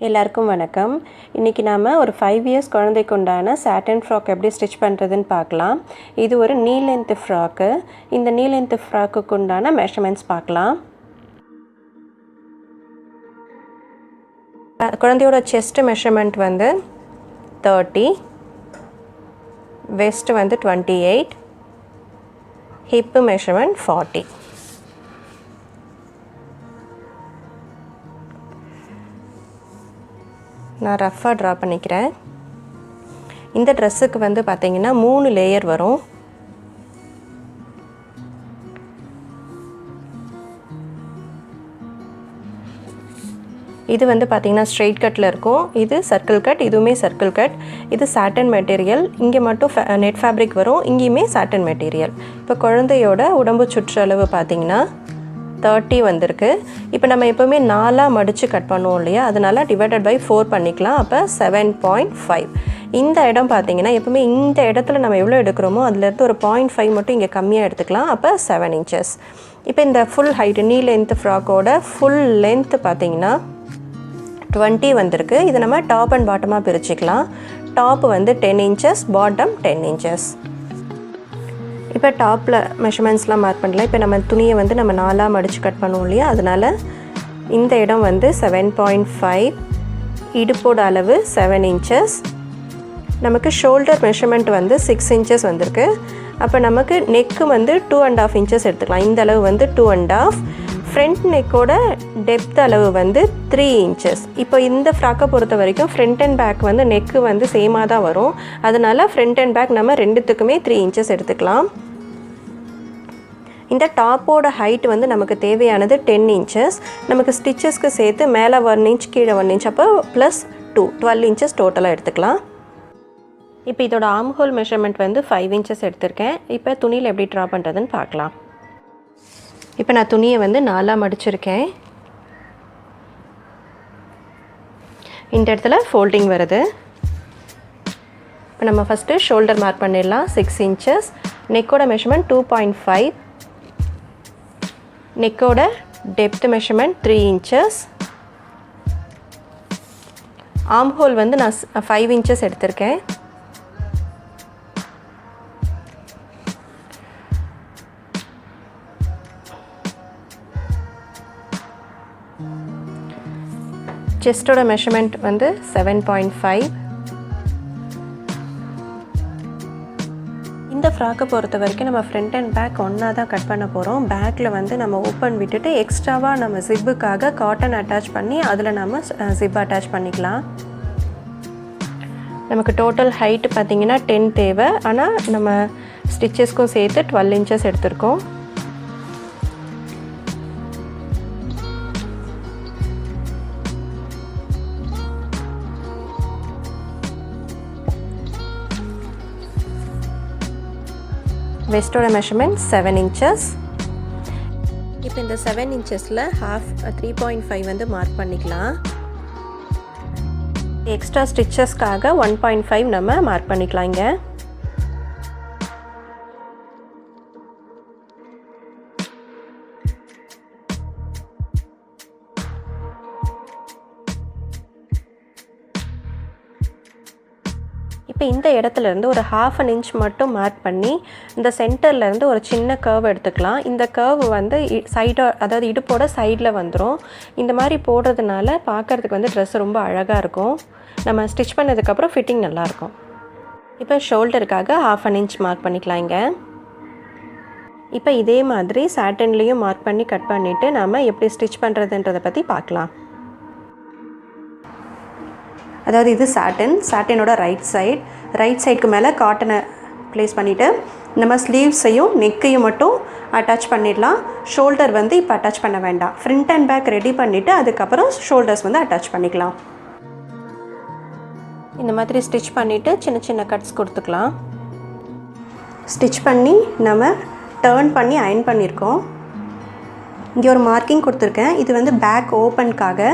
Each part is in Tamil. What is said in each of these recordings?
எல்லாருக்கும் வணக்கம். இன்றைக்கி நாம் ஒரு 5 இயர்ஸ் குழந்தைக்கு உண்டான சாட்டின் ஃப்ராக் எப்படி ஸ்டிச் பண்ணுறதுன்னு பார்க்கலாம். இது ஒரு நீ லென்த் ஃப்ராக்கு. இந்த நீ லென்த் ஃப்ராக்குக்கு உண்டான மெஷர்மெண்ட்ஸ் பார்க்கலாம். குழந்தையோட செஸ்ட் மெஷர்மெண்ட் வந்து 30, வெஸ்ட் வந்து 28, ஹிப்பு மெஷர்மெண்ட் 40. நான் ரஃப்பாக ட்ரா பண்ணிக்கிறேன். இந்த ட்ரெஸ்ஸுக்கு வந்து பார்த்திங்கன்னா 3 லேயர் வரும். இது வந்து பார்த்திங்கன்னா ஸ்ட்ரெயிட் கட்டில் இருக்கும். இது சர்க்கிள் கட், இதுவுமே சர்க்கிள் கட். இது சாட்டன் மெட்டீரியல். இங்கே மட்டும் நெட் ஃபேப்ரிக் வரும், இங்கேயுமே சாட்டன் மெட்டீரியல். இப்போ குழந்தையோட உடம்பு சுற்றளவு பார்த்திங்கன்னா 30 வந்திருக்கு. இப்போ நம்ம எப்போவுமே 4ஆக மடித்து கட் பண்ணுவோம் இல்லையா, அதனால் டிவைடட் பை 4 பண்ணிக்கலாம். அப்போ 7.5. இந்த இடம் பார்த்திங்கன்னா எப்போவுமே இந்த இடத்துல நம்ம எவ்வளோ எடுக்கிறோமோ அதுலேருந்து ஒரு 0.5 மட்டும் இங்கே கம்மியாக எடுத்துக்கலாம். அப்போ 7 inches. இப்போ இந்த ஃபுல் ஹைட்டு நீ லென்த் ஃப்ராக்கோட ஃபுல் லென்த்து பார்த்திங்கன்னா 20 வந்திருக்கு. இது நம்ம டாப் அண்ட் பாட்டமாக பிரிச்சுக்கலாம். டாப்பு வந்து 10 inches, பாட்டம் 10 inches. இப்போ டாப்பில் மெஷர்மெண்ட்ஸ்லாம் மார்க் பண்ணலாம். இப்போ நம்ம துணியை வந்து நம்ம 4ஆக மடித்து கட் பண்ணுவோம் இல்லையா, அதனால் இந்த இடம் வந்து 7.5, இடுப்போட அளவு 7 inches. நமக்கு ஷோல்டர் மெஷர்மெண்ட் வந்து 6 inches வந்திருக்கு. அப்போ நமக்கு நெக்கு வந்து 2.5 inches எடுத்துக்கலாம். இந்த அளவு வந்து 2.5. ஃப்ரண்ட் நெக்கோட டெப்த் அளவு வந்து 3 inches. இப்போ இந்த ஃப்ராக்கை பொறுத்த வரைக்கும் ஃப்ரண்ட் அண்ட் பேக் வந்து நெக்கு வந்து சேமாக தான் வரும். அதனால் ஃப்ரண்ட் அண்ட் பேக் நம்ம ரெண்டுத்துக்குமே 3 inches எடுத்துக்கலாம். இந்த டாப்போட ஹைட் வந்து நமக்கு தேவையானது 10 inches. நமக்கு ஸ்டிச்சஸ்க்கு சேர்த்து மேலே 1 inch கீழே 1 inch, அப்போ +2 12 inches டோட்டலாக எடுத்துக்கலாம். இப்போ இதோட ஆர்ம் ஹோல் மெஷர்மெண்ட் வந்து 5 inches எடுத்திருக்கேன். இப்போ துணியில் எப்படி ட்ரா பண்ணுறதுன்னு பார்க்கலாம். இப்போ நான் துணியை வந்து 4ஆக மடிச்சிருக்கேன். இந்த இடத்துல ஃபோல்டிங் வருது. இப்போ நம்ம ஃபஸ்ட்டு ஷோல்டர் மார்க் பண்ணிடலாம். 6 inches. நெக்கோட மெஷர்மெண்ட் 2.5. நெக்கோட depth measurement 3 inches. Arm whole வந்து நான் 5 inches எடுத்திருக்கேன். செஸ்டோட மெஷர்மெண்ட் வந்து 7.5. இந்த ஃப்ராக்கை பொறுத்த வரைக்கும் நம்ம ஃப்ரண்ட் அண்ட் பேக் ஒன்றா தான் கட் பண்ண போகிறோம். பேக்கில் வந்து நம்ம ஓப்பன் விட்டுட்டு எக்ஸ்ட்ராவாக நம்ம ஜிப்புக்காக காட்டன் அட்டாச் பண்ணி அதில் நம்ம ஜிப் அட்டாச் பண்ணிக்கலாம். நமக்கு டோட்டல் ஹைட்டு பார்த்திங்கன்னா 10 தேவை. ஆனால் நம்ம ஸ்டிச்சஸ்க்கும் சேர்த்து 12 inches எடுத்திருக்கோம். வெஸ்டோட மெஷர்மெண்ட் 7 inches. இப்போ இந்த 7 inchஸில் half 3.5 வந்து மார்க் பண்ணிக்கலாம். எக்ஸ்ட்ரா ஸ்டிச்சஸ்க்காக 1.5 நம்ம மார்க் பண்ணிக்கலாம். இங்கே இப்போ இந்த இடத்துலேருந்து ஒரு 1/2 inch மட்டும் மார்க் பண்ணி இந்த சென்டர்லேருந்து ஒரு சின்ன கர்வ் எடுத்துக்கலாம். இந்த கர்வ் வந்து அதாவது இடுப்போட சைடில் வந்துடும். இந்த மாதிரி போடுறதுனால பார்க்குறதுக்கு வந்து ட்ரெஸ் ரொம்ப அழகாக இருக்கும். நம்ம ஸ்டிச் பண்ணதுக்கப்புறம் ஃபிட்டிங் நல்லாயிருக்கும். இப்போ ஷோல்டருக்காக 1/2 inch மார்க் பண்ணிக்கலாம். இங்கே இப்போ இதே மாதிரி சாட்டன்லேயும் மார்க் பண்ணி கட் பண்ணிவிட்டு நம்ம எப்படி ஸ்டிச் பண்ணுறதுன்றதை பற்றி பார்க்கலாம். அதாவது இது சாட்டினோட ரைட் சைடுக்கு மேலே காட்டனை ப்ளேஸ் பண்ணிவிட்டு நம்ம ஸ்லீவ்ஸையும் நெக்கையும் மட்டும் அட்டாச் பண்ணிடலாம். ஷோல்டர் வந்து இப்போ அட்டாச் பண்ண வேண்டாம். ஃப்ரண்ட் அண்ட் பேக் ரெடி பண்ணிவிட்டு அதுக்கப்புறம் ஷோல்டர்ஸ் வந்து அட்டாச் பண்ணிக்கலாம். இந்த மாதிரி ஸ்டிச் பண்ணிவிட்டு சின்ன சின்ன கட்ஸ் கொடுத்துக்கலாம். ஸ்டிச் பண்ணி நம்ம டர்ன் பண்ணி அயர்ன் பண்ணியிருக்கோம். இங்கே ஒரு மார்க்கிங் கொடுத்துருக்கேன். இது வந்து பேக் ஓப்பனுக்காக.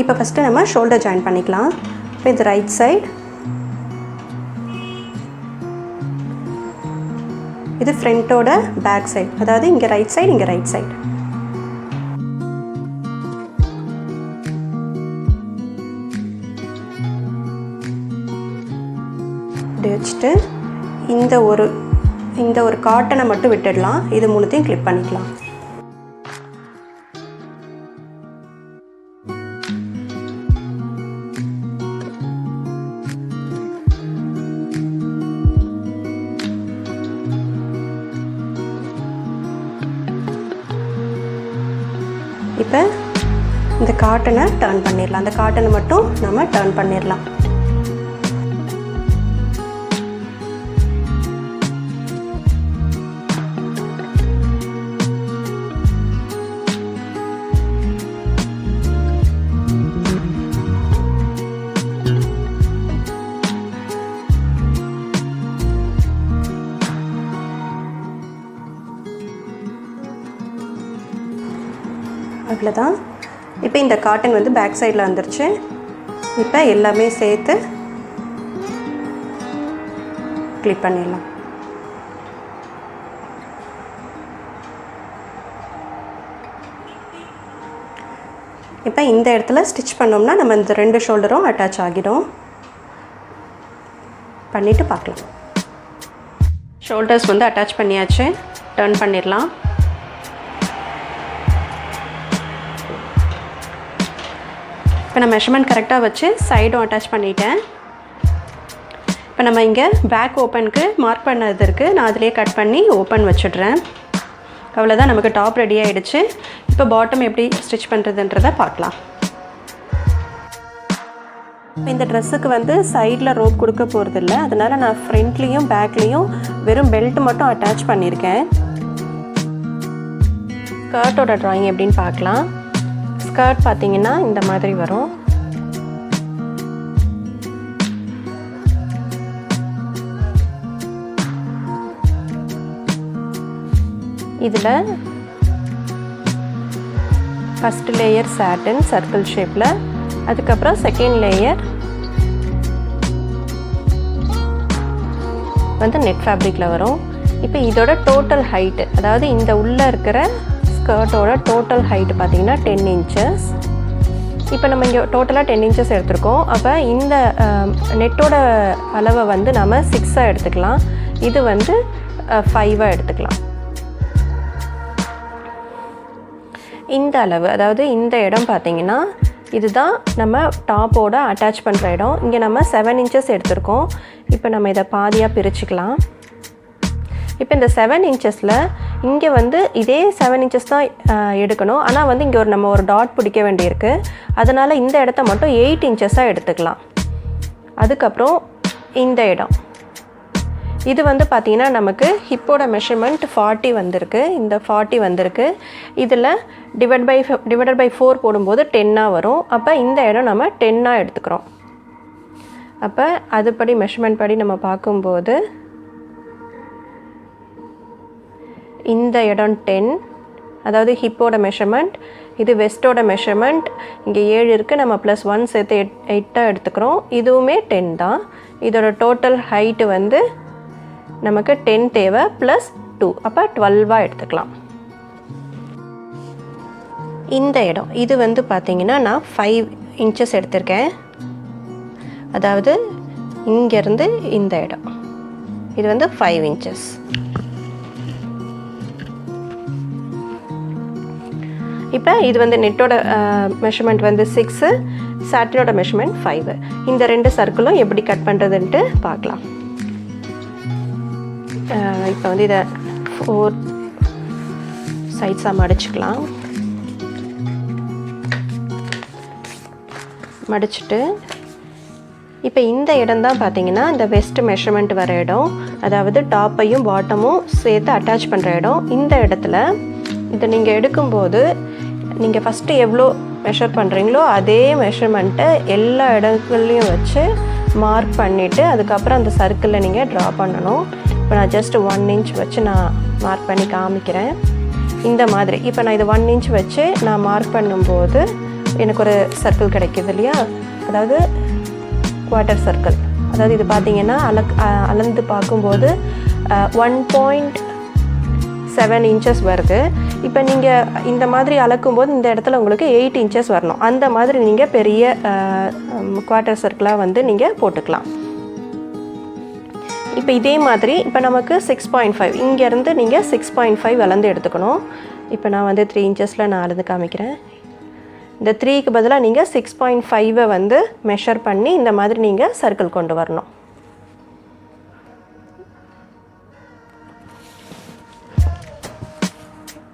இப்போ ஃபஸ்ட்டு நம்ம ஷோல்டர் ஜாயின் பண்ணிக்கலாம். இப்போ இது ரைட் சைடு, இது ஃப்ரண்ட்டோட பேக் சைடு. அதாவது இங்கே ரைட் சைடு, இங்கே ரைட் சைடு. இப்படி வச்சுட்டு இந்த ஒரு காட்டனை மட்டும் விட்டுடலாம். இது மூணுத்தையும் கிளிப் பண்ணிக்கலாம். இப்போ இந்த காட்டனை டர்ன் பண்ணிடலாம். அந்த காட்டனை மட்டும் நம்ம டர்ன் பண்ணிடலாம். அவ்வளோதான். இப்போ இந்த காட்டன் வந்து பேக் சைடில் வந்துருச்சு. இப்போ எல்லாமே சேர்த்து கிளிப் பண்ணிடலாம். இப்போ இந்த இடத்துல ஸ்டிச் பண்ணோம்னா நம்ம இந்த 2 ஷோல்டரும் அட்டாச் ஆகிடும். பண்ணிவிட்டு பார்க்கலாம். ஷோல்டர்ஸ் வந்து அட்டாச் பண்ணியாச்சு. டர்ன் பண்ணிடலாம். இப்போ நான் மெஷர்மெண்ட் கரெக்டாக வச்சு சைடும் அட்டாச் பண்ணிட்டேன். இப்போ நம்ம இங்கே பேக் ஓப்பனுக்கு மார்க் பண்ணது இருக்குது. நான் அதிலே கட் பண்ணி ஓப்பன் வச்சுடுறேன். அவ்வளோதான், நமக்கு டாப் ரெடி ஆகிடுச்சு. இப்போ பாட்டம் எப்படி ஸ்டிச் பண்ணுறதுன்றதை பார்க்கலாம். இப்போ இந்த ட்ரெஸ்ஸுக்கு வந்து சைடில் ரோப் கொடுக்க போகிறதில்ல. அதனால் நான் ஃப்ரண்ட்லேயும் பேக்லேயும் வெறும் பெல்ட் மட்டும் அட்டாச் பண்ணியிருக்கேன். ஸ்கர்ட்டோட ட்ராயிங் எப்படின்னு பார்க்கலாம். ஸ்கர்ட் பார்த்தீங்கன்னா இந்த மாதிரி வரும். இதில் ஃபஸ்ட் லேயர் சாட்டின் சர்க்கிள் ஷேப்பில், அதுக்கப்புறம் செகண்ட் லேயர் வந்து நெட் ஃபேப்ரிக்கில் வரும். இப்போ இதோட டோட்டல் ஹைட்டு, அதாவது இந்த உள்ளே இருக்கிற ஸ்கர்ட்டோட டோட்டல் ஹைட்டு பார்த்திங்கன்னா 10 inches. இப்போ நம்ம இங்கே டோட்டலாக 10 inches எடுத்துருக்கோம். அப்போ இந்த நெட்டோட அளவை வந்து நம்ம 6 எடுத்துக்கலாம். இது வந்து 5 எடுத்துக்கலாம். இந்த அளவு, அதாவது இந்த இடம் பார்த்திங்கன்னா இதுதான் நம்ம டாப்போட அட்டாச் பண்ணுற இடம். இங்கே நம்ம 7 inches எடுத்துருக்கோம். இப்போ நம்ம இதை பாதியாக பிரிச்சுக்கலாம். இப்போ இந்த 7 inchஸில் இங்கே வந்து இதே 7 inches தான் எடுக்கணும். ஆனால் வந்து இங்கே நம்ம ஒரு டாட் பிடிக்க வேண்டியிருக்கு. அதனால் இந்த இடத்த மட்டும் 8 inchஸாக எடுத்துக்கலாம். அதுக்கப்புறம் இந்த இடம் இது வந்து பார்த்திங்கன்னா நமக்கு ஹிப்போட மெஷர்மெண்ட் 40 வந்திருக்கு. இந்த 40 வந்திருக்கு. இதில் டிவைடட் பை 4 போடும்போது 10 வரும். அப்போ இந்த இடம் நம்ம 10 எடுத்துக்கிறோம். அப்போ அதுபடி மெஷர்மெண்ட் படி நம்ம பார்க்கும்போது இந்த இடம் 10, அதாவது ஹிப்போட மெஷர்மெண்ட். இது வெஸ்ட்டோட மெஷர்மெண்ட். இங்கே 7 இருக்குது. நம்ம +1 சேர்த்து 8 எடுத்துக்கிறோம். இதுவுமே 10 தான். இதோட டோட்டல் ஹைட்டு வந்து நமக்கு 10 தேவை +2, அப்போ 12 எடுத்துக்கலாம். இந்த இடம் இது வந்து பார்த்திங்கன்னா நான் 5 inches எடுத்திருக்கேன். அதாவது இங்கேருந்து இந்த இடம் இது வந்து 5 inches. இப்போ இது வந்து நெட்டோட மெஷர்மெண்ட் வந்து 6, சாட்டினோட மெஷர்மெண்ட் 5. இந்த 2 சர்க்கிளும் எப்படி கட் பண்ணுறதுன்ட்டு பார்க்கலாம். இப்போ வந்து இதை 4 சைட்ஸாக மடிச்சுக்கலாம். மடிச்சுட்டு இப்போ இந்த இடம் தான் பார்த்தீங்கன்னா இந்த வெஸ்ட் மெஷர்மெண்ட் வர இடம், அதாவது டாப்பையும் பாட்டமும் சேர்த்து அட்டாச் பண்ணுற இடம். இந்த இடத்துல இதை நீங்கள் எடுக்கும்போது நீங்கள் ஃபஸ்ட்டு எவ்வளோ மெஷர் பண்ணுறீங்களோ அதே மெஷர்மெண்ட்டை எல்லா இடங்கள்லையும் வச்சு மார்க் பண்ணிவிட்டு அதுக்கப்புறம் அந்த சர்க்கிளில் நீங்கள் ட்ரா பண்ணணும். இப்போ நான் ஜஸ்ட் 1 inch வச்சு நான் மார்க் பண்ணி காமிக்கிறேன். இந்த மாதிரி இப்போ நான் இதை 1 inch வச்சு நான் மார்க் பண்ணும்போது எனக்கு ஒரு சர்க்கிள் கிடைக்கிது இல்லையா, அதாவது குவார்ட்டர் சர்க்கிள். அதாவது இது பார்த்தீங்கன்னா அளந்து பார்க்கும்போது 1.7 inches வருது. இப்போ நீங்கள் இந்த மாதிரி அளக்கும்போது இந்த இடத்துல உங்களுக்கு 8 inches வரணும். அந்த மாதிரி நீங்கள் பெரிய குவார்ட்டர் சர்க்கிளாக வந்து நீங்கள் போட்டுக்கலாம். இப்போ இதே மாதிரி இப்போ நமக்கு 6.5 இங்கேருந்து நீங்கள் 6.5 அளந்து எடுத்துக்கணும். இப்போ நான் வந்து 3 இன்ச்சஸில் நான் அளந்து காமிக்கிறேன். இந்த 3க்கு பதிலாக நீங்கள் 6.5 வந்து மெஷர் பண்ணி இந்த மாதிரி நீங்கள் சர்க்கிள் கொண்டு வரணும்.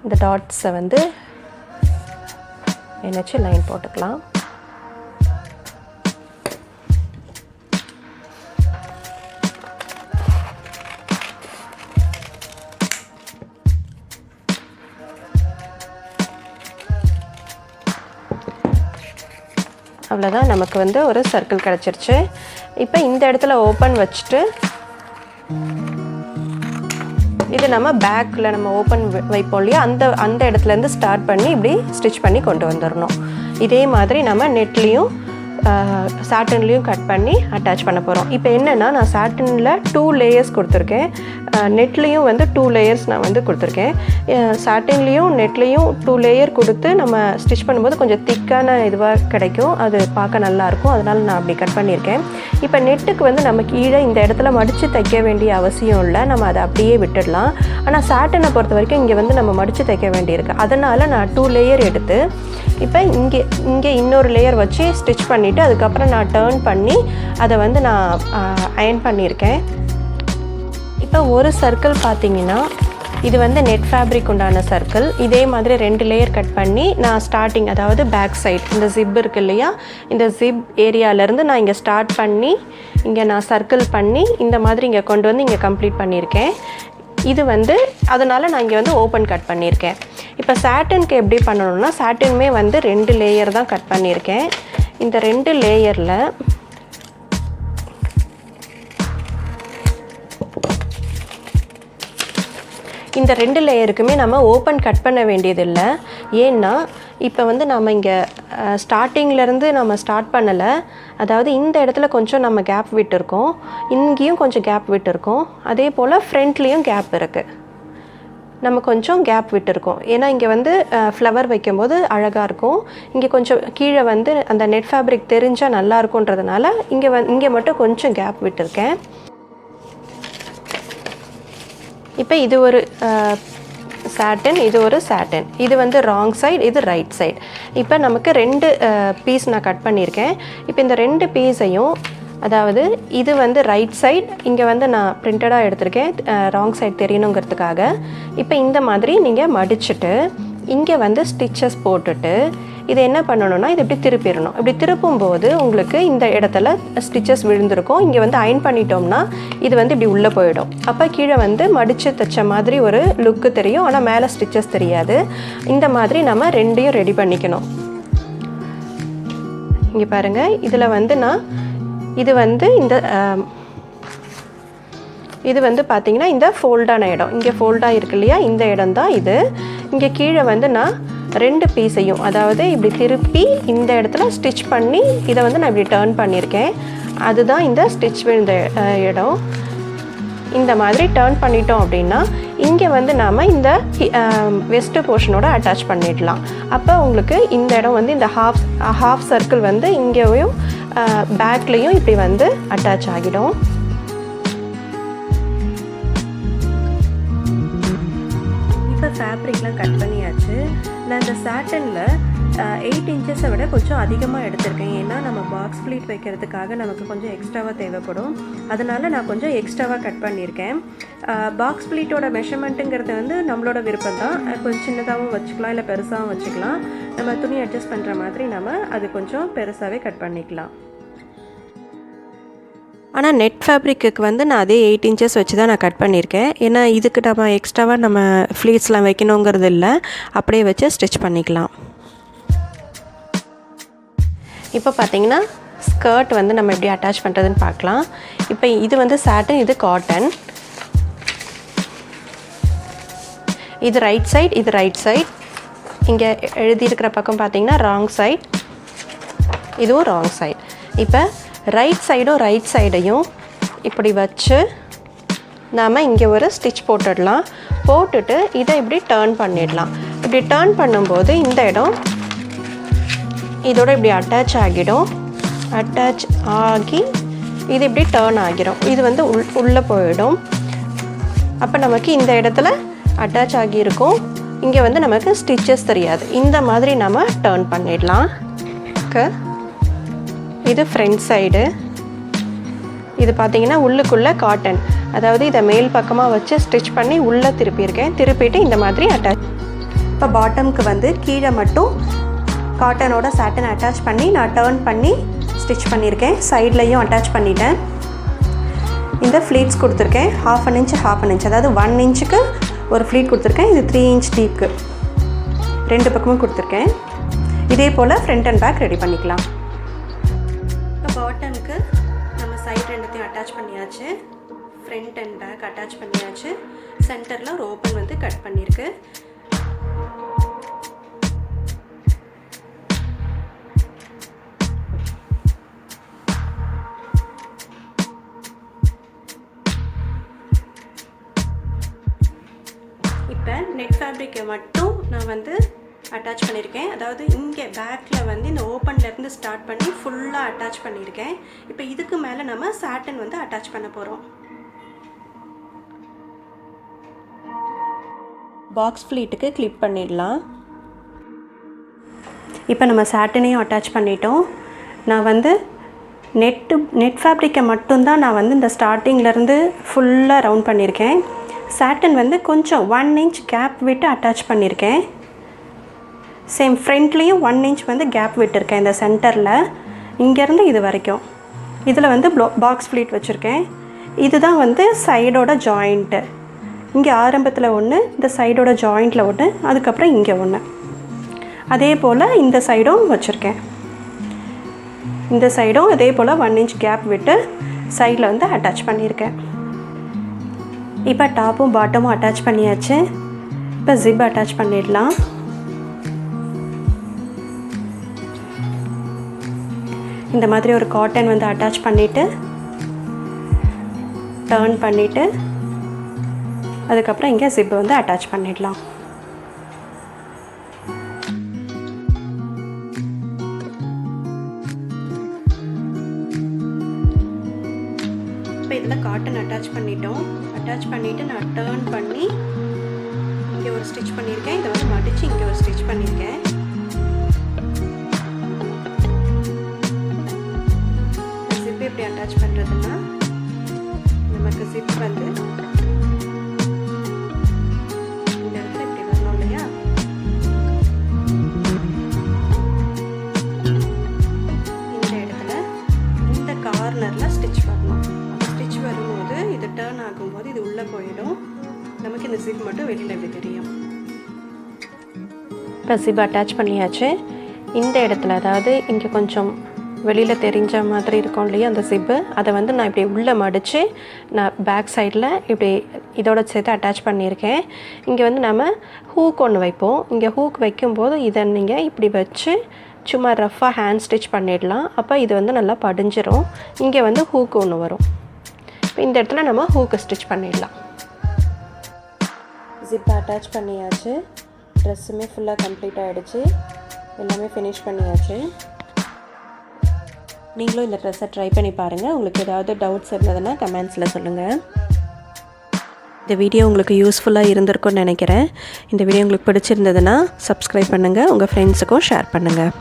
இந்த டாட்ஸை வந்து இணைச்சு லைன் போட்டுக்கலாம். அவ்வளோதான், நமக்கு வந்து ஒரு சர்க்கிள் கிடச்சிருச்சு. இப்போ இந்த இடத்துல ஓப்பன் வச்சுட்டு இது நம்ம பேக்கில் நம்ம ஓப்பன் வைப்போம் இல்லையா, அந்த இடத்துலேருந்து ஸ்டார்ட் பண்ணி இப்படி ஸ்டிச் பண்ணி கொண்டு வந்துடணும். இதே மாதிரி நம்ம நெட்லேயும் சாட்டன்லேயும் கட் பண்ணி அட்டாச் பண்ண போகிறோம். இப்போ என்னென்னா நான் சாட்டனில் 2 லேயர்ஸ் கொடுத்துருக்கேன், நெட்லேயும் வந்து 2 லேயர்ஸ் நான் வந்து கொடுத்துருக்கேன். சாட்டன்லேயும் நெட்லேயும் 2 லேயர் கொடுத்து நம்ம ஸ்டிச் பண்ணும்போது கொஞ்சம் திக்கான இதுவாக கிடைக்கும், அது பார்க்க நல்லாயிருக்கும். அதனால் நான் அப்படி கட் பண்ணியிருக்கேன். இப்போ நெட்டுக்கு வந்து நம்ம கீழே இந்த இடத்துல மடித்து தைக்க வேண்டிய அவசியம் இல்லை, நம்ம அதை அப்படியே விட்டுடலாம். ஆனால் சாட்டனை பொறுத்த வரைக்கும் இங்கே வந்து நம்ம மடித்து தைக்க வேண்டியிருக்கு. அதனால் நான் 2 லேயர் எடுத்து இப்போ இங்கே இன்னொரு லேயர் வச்சு ஸ்டிச் பண்ணிவிட்டு அதுக்கப்புறம் நான் டர்ன் பண்ணி அதை வந்து நான் அயர்ன் பண்ணியிருக்கேன். இப்போ ஒரு சர்க்கிள் பார்த்தீங்கன்னா இது வந்து நெட் ஃபேப்ரிக் உண்டான சர்க்கிள். இதே மாதிரி 2 லேயர் கட் பண்ணி நான் ஸ்டார்டிங், அதாவது பேக் சைட் இந்த ஜிப் இருக்குது இல்லையா, இந்த ஜிப் ஏரியாவிலேருந்து நான் இங்கே ஸ்டார்ட் பண்ணி இங்கே நான் சர்க்கிள் பண்ணி இந்த மாதிரி இங்கே கொண்டு வந்து இங்கே கம்ப்ளீட் பண்ணியிருக்கேன். இது வந்து அதனால் நான் இங்கே வந்து ஓப்பன் கட் பண்ணியிருக்கேன். இப்போ சாட்டனுக்கு எப்படி பண்ணணும்னா சாட்டனுமே வந்து 2 லேயர் தான் கட் பண்ணியிருக்கேன். இந்த 2 லேயரில் இந்த 2 லேயருக்குமே நம்ம ஓப்பன் கட் பண்ண வேண்டியதில்லை. ஏன்னா இப்போ வந்து நம்ம இங்கே ஸ்டார்டிங்லேருந்து நம்ம ஸ்டார்ட் பண்ணலை, அதாவது இந்த இடத்துல கொஞ்சம் நம்ம கேப் விட்டுருக்கோம், இங்கேயும் கொஞ்சம் கேப் விட்டுருக்கோம், அதே போல் ஃப்ரண்ட்லேயும் கேப் இருக்குது, நம்ம கொஞ்சம் கேப் விட்டுருக்கோம். ஏன்னா இங்கே வந்து ஃப்ளவர் வைக்கும்போது அழகாக இருக்கும். இங்கே கொஞ்சம் கீழே வந்து அந்த நெட் ஃபேப்ரிக் தெரிஞ்சால் நல்லா இருக்குன்றதுனால இங்கே மட்டும் கொஞ்சம் கேப் விட்டுருக்கேன். இப்போ இது ஒரு சாட்டன், இது ஒரு சாட்டன், இது வந்து ராங் சைடு, இது ரைட் சைடு. இப்போ நமக்கு 2 பீஸ் நான் கட் பண்ணியிருக்கேன். இப்போ இந்த 2 பீஸையும், அதாவது இது வந்து ரைட் சைடு, இங்கே வந்து நான் பிரிண்டடாக எடுத்திருக்கேன் ராங் சைடு தெரியணுங்கிறதுக்காக. இப்போ இந்த மாதிரி நீங்கள் மடிச்சுட்டு இங்கே வந்து ஸ்டிச்சஸ் போட்டுட்டு இதை என்ன பண்ணணும்னா இது இப்படி திருப்பிடணும். இப்படி திருப்பும்போது உங்களுக்கு இந்த இடத்துல ஸ்டிச்சஸ் விழுந்திருக்கும். இங்கே வந்து அயர்ன் பண்ணிட்டோம்னா இது வந்து இப்படி உள்ளே போயிடும். அப்போ கீழே வந்து மடித்து தைச்ச மாதிரி ஒரு லுக்கு தெரியும், ஆனால் மேலே ஸ்டிச்சஸ் தெரியாது. இந்த மாதிரி நம்ம 2யும் ரெடி பண்ணிக்கணும். இங்கே பாருங்கள், இதில் வந்து நான் இது வந்து பார்த்திங்கன்னா இந்த ஃபோல்டான இடம், இங்கே ஃபோல்டாக இருக்கு இல்லையா, இந்த இடம் தான் இது. இங்கே கீழே வந்து நான் 2 பீஸையும், அதாவது இப்படி திருப்பி இந்த இடத்துல ஸ்டிச் பண்ணி இதை வந்து நான் இப்படி டர்ன் பண்ணியிருக்கேன். அதுதான் இந்த ஸ்டிச் விழுந்த இடம். இந்த மாதிரி டர்ன் பண்ணிட்டோம் அப்படின்னா இங்கே வந்து நாம் இந்த வெஸ்ட் போர்ஷனோட அட்டாச் பண்ணிடலாம். அப்போ உங்களுக்கு இந்த இடம் வந்து இந்த ஹாஃப் சர்க்கிள் வந்து இங்கேயும் பேக்லேயும் இப்படி வந்து அட்டாச் ஆகிடும். இப்போ ஃபேப்ரிக்லாம் கட் பண்ணியாச்சு. நான் இந்த சாட்டனில் 8 இன்ச்சஸை விட கொஞ்சம் அதிகமாக எடுத்திருக்கேன். ஏன்னா நம்ம பாக்ஸ் ப்ளீட் வைக்கிறதுக்காக நமக்கு கொஞ்சம் எக்ஸ்ட்ராவாக தேவைப்படும். அதனால் நான் கொஞ்சம் எக்ஸ்ட்ராவாக கட் பண்ணியிருக்கேன். பாக்ஸ் ப்ளீட்டோட மெஷர்மெண்ட்டுங்கிறது வந்து நம்மளோட விருப்பம் தான். கொஞ்சம் சின்னதாகவும் வச்சுக்கலாம், இல்லை பெருசாகவும் வச்சுக்கலாம். நம்ம துணி அட்ஜஸ்ட் பண்ணுற மாதிரி நம்ம அது கொஞ்சம் பெருசாகவே கட் பண்ணிக்கலாம். ஆனால் நெட் ஃபேப்ரிக்கு வந்து நான் அதே 8 இன்ச்சஸ் வச்சு தான் நான் கட் பண்ணியிருக்கேன். ஏன்னா இதுக்கு நம்ம எக்ஸ்ட்ராவாக நம்ம ஃப்ளீட்ஸ்லாம் வைக்கணுங்கிறது இல்லை, அப்படியே வச்சு ஸ்டிச் பண்ணிக்கலாம். இப்போ பார்த்திங்கன்னா ஸ்கர்ட் வந்து நம்ம எப்படி அட்டாச் பண்ணுறதுன்னு பார்க்கலாம். இப்போ இது வந்து சாட்டன், இது காட்டன். இது ரைட் சைடு, இது ரைட் சைடு. இங்கே எழுதியிருக்கிற பக்கம் பார்த்திங்கன்னா ராங் சைடு, இதுவும் ராங் சைடு. இப்போ ரைட் சைடும் ரைட் சைடையும் இப்படி வச்சு நாம் இங்கே ஒரு ஸ்டிச் போட்டுடலாம். போட்டுட்டு இதை இப்படி டர்ன் பண்ணிடலாம். இப்படி டர்ன் பண்ணும்போது இந்த இடம் இதோட இப்படி அட்டாச் ஆகிடும். அட்டாச் ஆகி இது இப்படி டர்ன் ஆகிரும். இது வந்து உள்ளே போயிடும். அப்போ நமக்கு இந்த இடத்துல அட்டாச் ஆகியிருக்கும். இங்கே வந்து நமக்கு ஸ்டிச்சஸ் தெரியாது. இந்த மாதிரி நம்ம டர்ன் பண்ணிடலாம். இது ஃப்ரண்ட் சைடு. இது பார்த்திங்கன்னா உள்ளுக்குள்ளே காட்டன், அதாவது இதை மேல் பக்கமாக வச்சு ஸ்டிச் பண்ணி உள்ளே திருப்பியிருக்கேன். திருப்பிட்டு இந்த மாதிரி அட்டாச். இப்போ பாட்டமுக்கு வந்து கீழே மட்டும் காட்டனோட சாட்டன் அட்டாச் பண்ணி நான் டர்ன் பண்ணி ஸ்டிச் பண்ணியிருக்கேன். சைட்லையும் அட்டாச் பண்ணிட்டேன். இந்த ஃப்ளீட்ஸ் கொடுத்துருக்கேன். 1/2 இன்ச் 1/2 இன்ச், அதாவது 1 இன்ச்சுக்கு ஒரு ஃப்ளீட் கொடுத்துருக்கேன். இது 3 இன்ச் டீப்க்கு 2 பக்கமும் கொடுத்துருக்கேன். இதே போல் ஃப்ரண்ட் அண்ட் பேக் ரெடி பண்ணிக்கலாம். இப்போ பாட்டமுக்கு நம்ம சைட் ரெண்டுத்தையும் அட்டாச் பண்ணியாச்சு. ஃப்ரண்ட் அண்ட் பேக் அட்டாச் பண்ணியாச்சு. சென்டரில் ஒரு ஓப்பன் வந்து கட் பண்ணியிருக்கு. இப்போ நெட் ஃபேப்ரிக்கை மட்டும் நான் வந்து அட்டாச் பண்ணியிருக்கேன். அதாவது இங்கே பேக்கில் வந்து இந்த ஓப்பன்லேருந்து ஸ்டார்ட் பண்ணி ஃபுல்லாக அட்டாச் பண்ணியிருக்கேன். இப்போ இதுக்கு மேலே நம்ம சாட்டன் வந்து அட்டாச் பண்ண போகிறோம். பாக்ஸ் ஃப்ளீட்டுக்கு கிளிப் பண்ணிடலாம். இப்போ நம்ம சாட்டனையும் அட்டாச் பண்ணிட்டோம். நான் வந்து நெட் ஃபேப்ரிக்கை மட்டும்தான் நான் வந்து இந்த ஸ்டார்டிங்லேருந்து ஃபுல்லாக ரவுண்ட் பண்ணியிருக்கேன். சாட்டன் வந்து கொஞ்சம் 1 இன்ச் கேப் விட்டு அட்டாச் பண்ணியிருக்கேன். சேம் ஃப்ரண்ட்லேயும் 1 இன்ச் வந்து கேப் விட்டுருக்கேன் இந்த சென்டரில், இங்கேருந்து இது வரைக்கும். இதில் வந்து பாக்ஸ் ஃப்ளீட் வச்சுருக்கேன். இதுதான் வந்து சைடோட ஜாயிண்ட்டு. இங்கே ஆரம்பத்தில் ஒன்று, இந்த சைடோட ஜாயிண்ட்டில் ஒன்று, அதுக்கப்புறம் இங்கே ஒன்று. அதே போல் இந்த சைடும் வச்சுருக்கேன். இந்த சைடும் அதே போல் 1 இன்ச் கேப் விட்டு சைடில் வந்து அட்டாச் பண்ணியிருக்கேன். இப்போ டாப்பும் பாட்டமும் அட்டாச் பண்ணியாச்சு. இப்போ ஜிப் அட்டாச் பண்ணிடலாம். இந்த மாதிரி ஒரு காட்டன் வந்து அட்டாச் பண்ணிவிட்டு டர்ன் பண்ணிவிட்டு அதுக்கப்புறம் இங்கே ஜிப் வந்து அட்டாச் பண்ணிடலாம். இப்போ இதில் காட்டன் அட்டாச் பண்ணிட்டோம். அட்டாச் பண்ணிவிட்டு நான் டர்ன் பண்ணி இங்கே ஒரு ஸ்டிச் பண்ணியிருக்கேன். இதை வந்து மடித்து இங்கே ஒரு ஸ்டிச் பண்ணியிருக்கேன். ஜிப் எப்படி அட்டாச் பண்ணுறதுன்னா, நமக்கு ஜிப் வந்து இந்த இடத்துல இப்படி வரணும் இல்லையா, இந்த இடத்துல இந்த கார்னரில் ஸ்டிச் வரணும். ஸ்டிச் வரும்போது இது டர்ன் ஆகும்போது இது உள்ளே போயிடும். நமக்கு இந்த ஜிப் மட்டும் வெளியில் எப்படி தெரியும். இப்போ ஜிப் அட்டாச் பண்ணியாச்சு. இந்த இடத்துல, அதாவது இங்கே கொஞ்சம் வெளியில் தெரிஞ்ச மாதிரி இருக்கும் இல்லையா அந்த ஜிப்பு, அதை வந்து நான் இப்படி உள்ளே மடித்து நான் பேக் சைடில் இப்படி இதோட சேர்த்து அட்டாச் பண்ணியிருக்கேன். இங்கே வந்து நம்ம ஹூக் ஒன்று வைப்போம். இங்கே ஹூக் வைக்கும்போது இதை நீங்கள் இப்படி வச்சு சும்மா ரஃப்பாக ஹேண்ட் ஸ்டிச் பண்ணிடலாம். அப்போ இது வந்து நல்லா படிஞ்சிரும். இங்கே வந்து ஹூக் ஒன்று வரும். இப்போ இந்த இடத்துல நம்ம ஹூக்கை ஸ்டிச் பண்ணிடலாம். ஜிப்பை அட்டாச் பண்ணியாச்சு. ட்ரெஸ்ஸுமே ஃபுல்லாக கம்ப்ளீட் ஆகிடுச்சு. எல்லாமே ஃபினிஷ் பண்ணியாச்சு. நீங்களும் இந்த ட்ரெஸ்ஸை ட்ரை பண்ணி பாருங்கள். உங்களுக்கு ஏதாவது டவுட்ஸ் இருந்ததுன்னா கமெண்ட்ஸில் சொல்லுங்கள். இந்த வீடியோ உங்களுக்கு யூஸ்ஃபுல்லாக இருந்திருக்கும்னு நினைக்கிறேன். இந்த வீடியோ உங்களுக்கு பிடிச்சிருந்ததுன்னா சப்ஸ்கிரைப் பண்ணுங்கள். உங்கள் ஃப்ரெண்ட்ஸுக்கும் ஷேர் பண்ணுங்கள்.